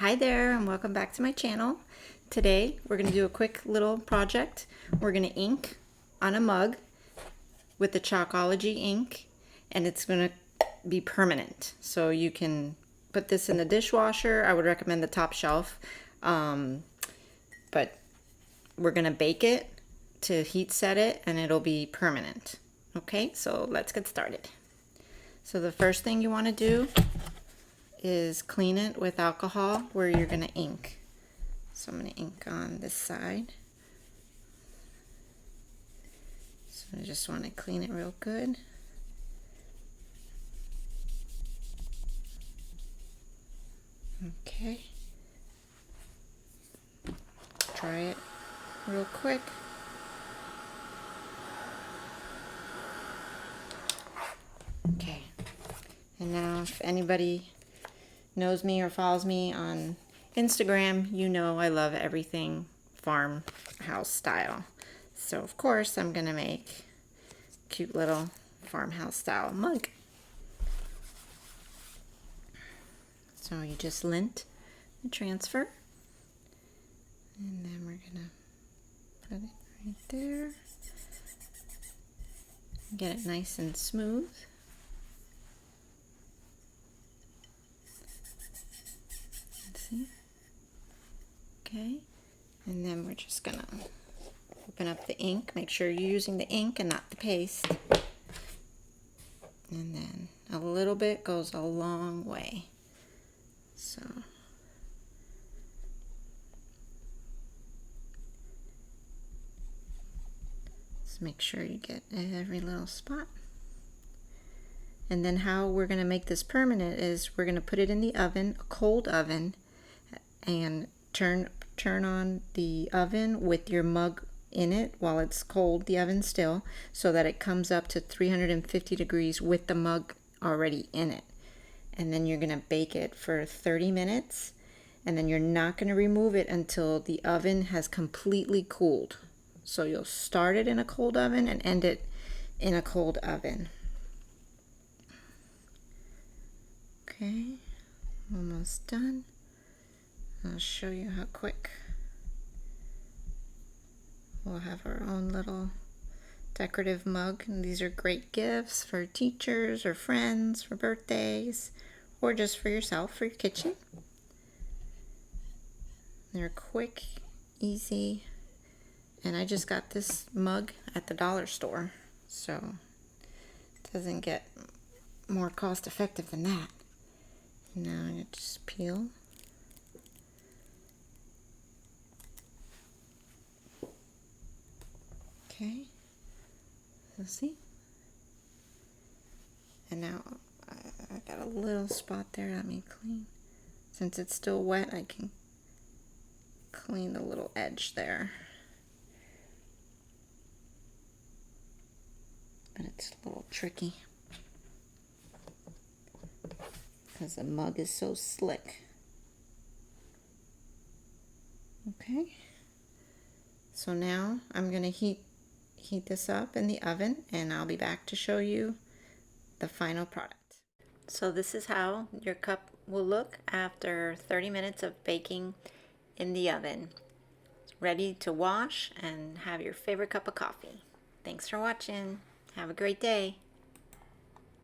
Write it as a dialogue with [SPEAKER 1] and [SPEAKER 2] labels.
[SPEAKER 1] Hi there and welcome back to my channel. Today we're going to do a quick little project. We're going to ink on a mug with the Chalkology ink, and it's going to be permanent. So you can put this in the dishwasher. I would recommend the top shelf, but we're going to bake it to heat set it and it'll be permanent. Okay, so let's get started. So the first thing you want to do is clean it with alcohol where you're going to ink. So I'm going to ink on this side. So I just want to clean it real good. Okay. Try it real quick. Okay. And now if anybody knows me or follows me on Instagram, you know I love everything farmhouse style. So of course I'm gonna make a cute little farmhouse style mug. So you just lint the transfer, and then we're gonna put it right there. Get it nice and smooth. See? Okay, and then we're just gonna open up the ink. Make sure you're using the ink and not the paste. And then a little bit goes a long way. So just make sure you get every little spot. And then how we're going to make this permanent is we're going to put it in the oven, a cold oven, and turn on the oven with your mug in it while it's cold, the oven still, so that it comes up to 350 degrees with the mug already in it. And then you're going to bake it for 30 minutes, and then you're not going to remove it until the oven has completely cooled. So you'll start it in a cold oven and end it in a cold oven. Okay, almost done. I'll show you how quick. We'll have our own little decorative mug, and these are great gifts for teachers or friends for birthdays, or just for yourself for your kitchen. They're quick, easy, and I just got this mug at the dollar store, so it doesn't get more cost effective than that. Now I'm going to just peel. Okay, so see? And now I got a little spot there. Let me clean. Since it's still wet, I can clean the little edge there. But it's a little tricky because the mug is so slick. Okay, so now I'm going to heat this up in the oven, and I'll be back to show you the final product. So this is how your cup will look after 30 minutes of baking in the oven. It's ready to wash and have your favorite cup of coffee. Thanks for watching. Have a great day.